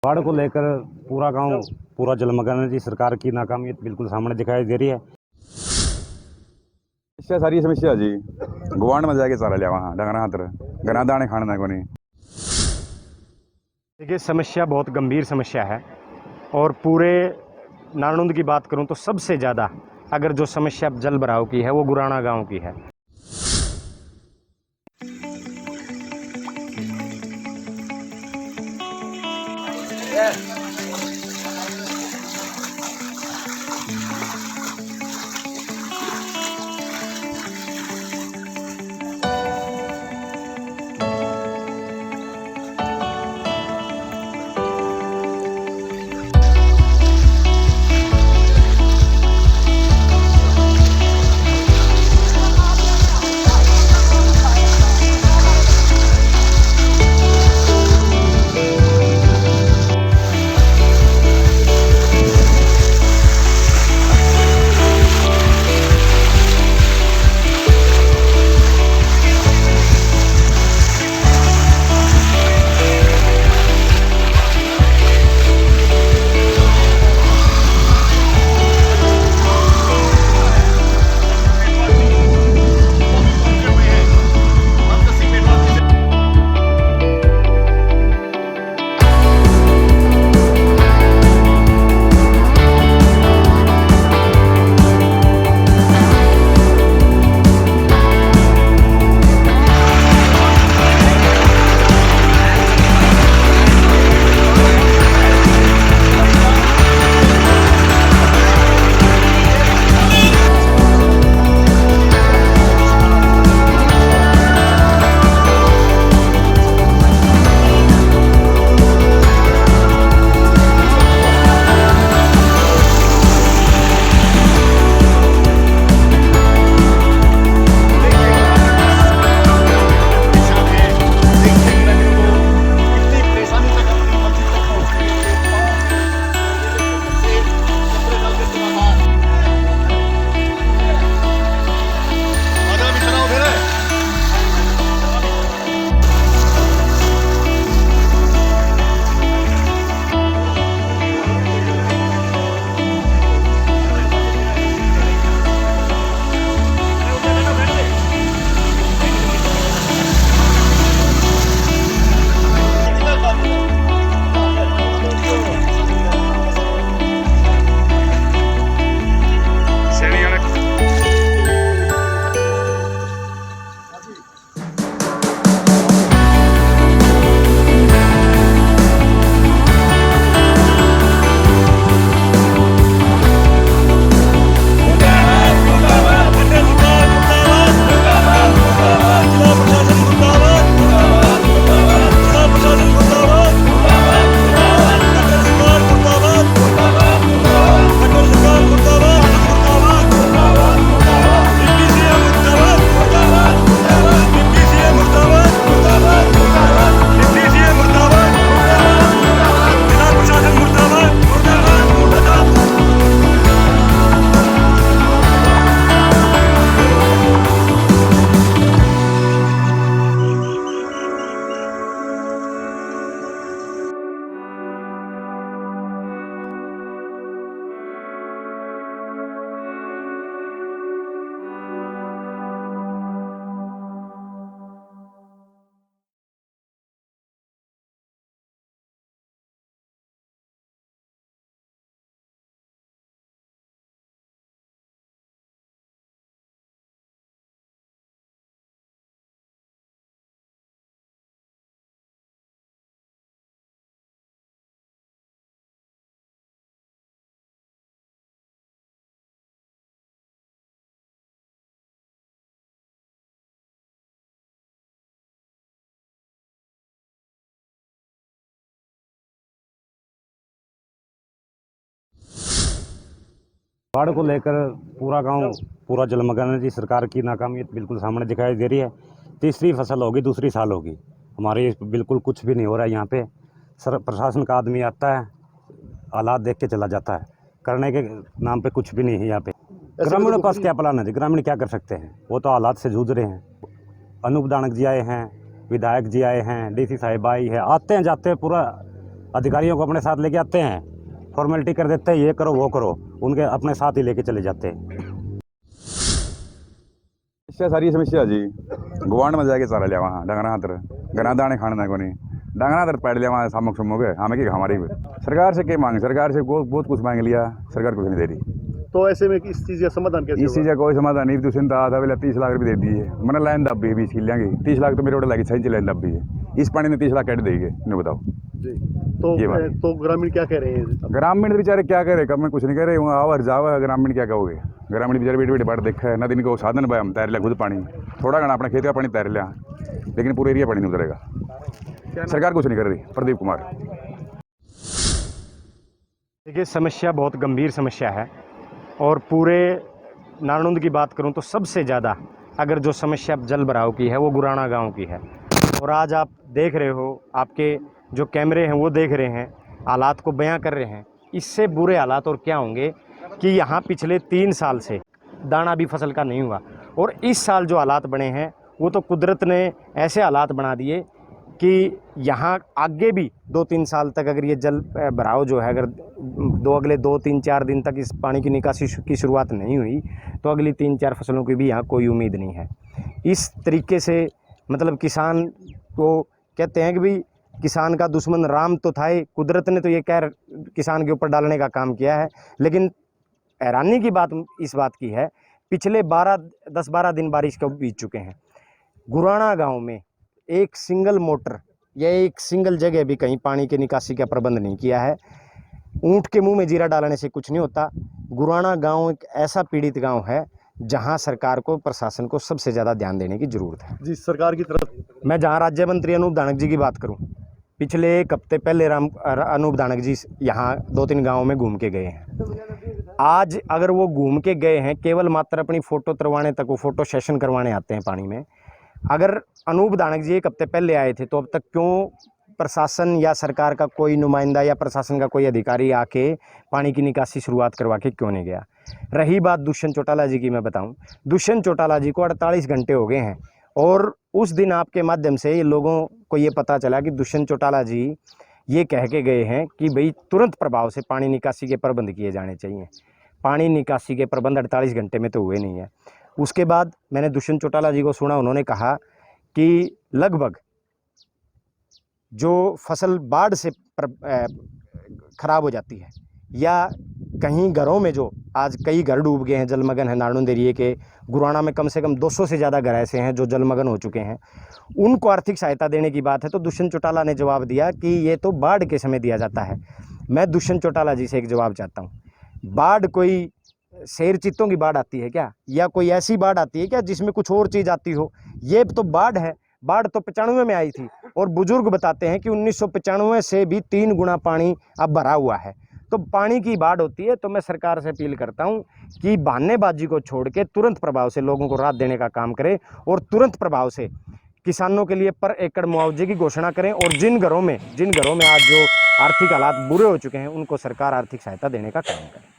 बाढ़ को लेकर पूरा गांव पूरा जलमग्न है जी। सरकार की नाकामी बिल्कुल सामने दिखाई दे रही है। समस्या सारी समस्या जी गुआंढ में जाके सारा लिया वहाँ डंगरा हाथ गना दाने खाने को नहीं। देखिए, समस्या बहुत गंभीर समस्या है और पूरे नारनौंद की बात करूं तो सबसे ज़्यादा अगर जो समस्या जल भराव की है वो गुराना गांव की है। बाढ़ को लेकर पूरा गांव पूरा जलमग्न है जी। सरकार की नाकामी बिल्कुल सामने दिखाई दे रही है। तीसरी फसल होगी, दूसरी साल होगी, हमारे बिल्कुल कुछ भी नहीं हो रहा है यहाँ पे। सर प्रशासन का आदमी आता है, हालात देख के चला जाता है, करने के नाम पे कुछ भी नहीं है यहाँ पे। ग्रामीणों के पास क्या प्लान है जी? ग्रामीण क्या कर सकते हैं? वो तो हालात से जूझ रहे हैं। अनूप दानक जी आए हैं, विधायक जी आए हैं, डीसी साहिब आई है, आते हैं जाते हैं, पूरा अधिकारियों को अपने साथ लेके आते हैं, फॉर्मेलिटी कर देते हैं, ये करो वो करो, उनके अपने साथ ही लेके चले जाते हैं। समस्या सारी समस्या जी गवांड में जाके सारा लिया वहाँ डंगरा हाथ गना दाने खाने को नहीं डंगरा हाथ पैड लिया वहाँ सामुक सुमुक हमें की हमारी सरकार से क्या मांग, सरकार से बहुत कुछ मांग लिया, सरकार कुछ नहीं दे रही। तो ऐसे में इस चीज़ का समाधान कैसे इस चीज़ का कोई समाधान नहीं। तुम चिंता था पहले 30 लाख रुपये दे दिए, मैंने लाइन दब भी बीच लेंगे 30 लाख तो मेरे रोड लगी सही लाइन दब भी है, इस पानी में 30 लाख कैट देंगे नहीं बताओ जी। ये बात। तो ग्रामीण क्या कह रहे हैं? ग्रामीण बेचारे क्या करे, कब में कुछ नहीं कह रहे, वहाँ आवर जावा ग्रामीण क्या कहोगे। ग्रामीण बेचारे बेटे बेटे बाढ़ देखा है ना, दिन को साधन भाई हम तैर लिया खुद पानी थोड़ा घना अपने खेत का पानी तैर लिया, लेकिन पूरे एरिया पानी नहीं उतरेगा, सरकार कुछ नहीं कर रही। प्रदीप कुमार। देखिए समस्या बहुत गंभीर समस्या है और पूरे नारनौंद की बात करूं तो सबसे ज़्यादा अगर जो समस्या जल भराव की है वो गुराना गांव की है। और आज आप देख रहे हो, आपके जो कैमरे हैं वो देख रहे हैं, हालात को बयां कर रहे हैं। इससे बुरे हालात और क्या होंगे कि यहाँ पिछले 3 साल से दाना भी फसल का नहीं हुआ और इस साल जो हालात बने हैं वो तो कुदरत ने ऐसे हालात बना दिए कि यहाँ आगे भी 2-3 साल तक अगर ये जल भराव जो है अगर अगले 2-3-4 दिन तक इस पानी की निकासी की शुरुआत नहीं हुई तो अगली 3-4 फसलों की भी यहाँ कोई उम्मीद नहीं है। इस तरीके से मतलब किसान को कहते हैं कि भाई किसान का दुश्मन राम तो था ही, कुदरत ने तो ये कहर किसान के ऊपर डालने का काम किया है। लेकिन हैरानी की बात इस बात की है, पिछले 10-12 दिन बारिश को बीत चुके हैं, गुराना गाँव में एक सिंगल मोटर या एक सिंगल जगह भी कहीं पानी की निकासी का प्रबंध नहीं किया है। ऊंट के मुंह में जीरा डालने से कुछ नहीं होता। गुराना गांव एक ऐसा पीड़ित गांव है जहां सरकार को, प्रशासन को सबसे ज़्यादा ध्यान देने की ज़रूरत है। जी, सरकार की तरफ मैं जहां राज्य मंत्री अनूप धानक जी की बात करूं, पिछले 1 हफ्ते पहले अनूप धानक जी यहाँ 2-3 गाँवों में घूम के गए हैं। आज अगर वो घूम के गए हैं केवल मात्र अपनी फ़ोटो तरवाने तक, वो फ़ोटो सेशन करवाने आते हैं पानी में, अगर अनूप धानक जी 1 हफ्ते पहले आए थे तो अब तक क्यों प्रशासन या सरकार का कोई नुमाइंदा या प्रशासन का कोई अधिकारी आके पानी की निकासी शुरुआत करवा के क्यों नहीं गया। रही बात दुष्यंत चौटाला जी की, मैं बताऊं, दुष्यंत चौटाला जी को 48 घंटे हो गए हैं और उस दिन आपके माध्यम से ये लोगों को ये पता चला कि दुष्यंत चौटाला जी ये कह के गए हैं कि भाई तुरंत प्रभाव से पानी निकासी के प्रबंध किए जाने चाहिए। पानी निकासी के प्रबंध 48 घंटे में तो हुए नहीं है। उसके बाद मैंने दुष्यंत चौटाला जी को सुना, उन्होंने कहा कि लगभग जो फसल बाढ़ से ख़राब हो जाती है या कहीं घरों में जो आज कई घर डूब गए हैं, जलमग्न है नारनौंद एरिए के, गुराना में कम से कम 200 से ज़्यादा घर ऐसे हैं जो जलमग्न हो चुके हैं, उनको आर्थिक सहायता देने की बात है तो दुष्यंत चौटाला ने जवाब दिया कि ये तो बाढ़ के समय दिया जाता है। मैं दुष्यंत चौटाला जी से एक जवाब चाहता हूँ, बाढ़ कोई शेर चीतों की बाढ़ आती है क्या, या कोई ऐसी बाढ़ आती है क्या जिसमें कुछ और चीज़ आती हो? ये तो बाढ़ है। बाढ़ तो 95 में आई थी और बुजुर्ग बताते हैं कि 1995 से भी 3 गुना पानी अब भरा हुआ है। तो पानी की बाढ़ होती है। तो मैं सरकार से अपील करता हूं कि बहानेबाजी को छोड़ के तुरंत प्रभाव से लोगों को राहत देने का काम करें और तुरंत प्रभाव से किसानों के लिए पर एकड़ मुआवजे की घोषणा करें और जिन घरों में आज जो आर्थिक हालात बुरे हो चुके हैं उनको सरकार आर्थिक सहायता देने का काम करे।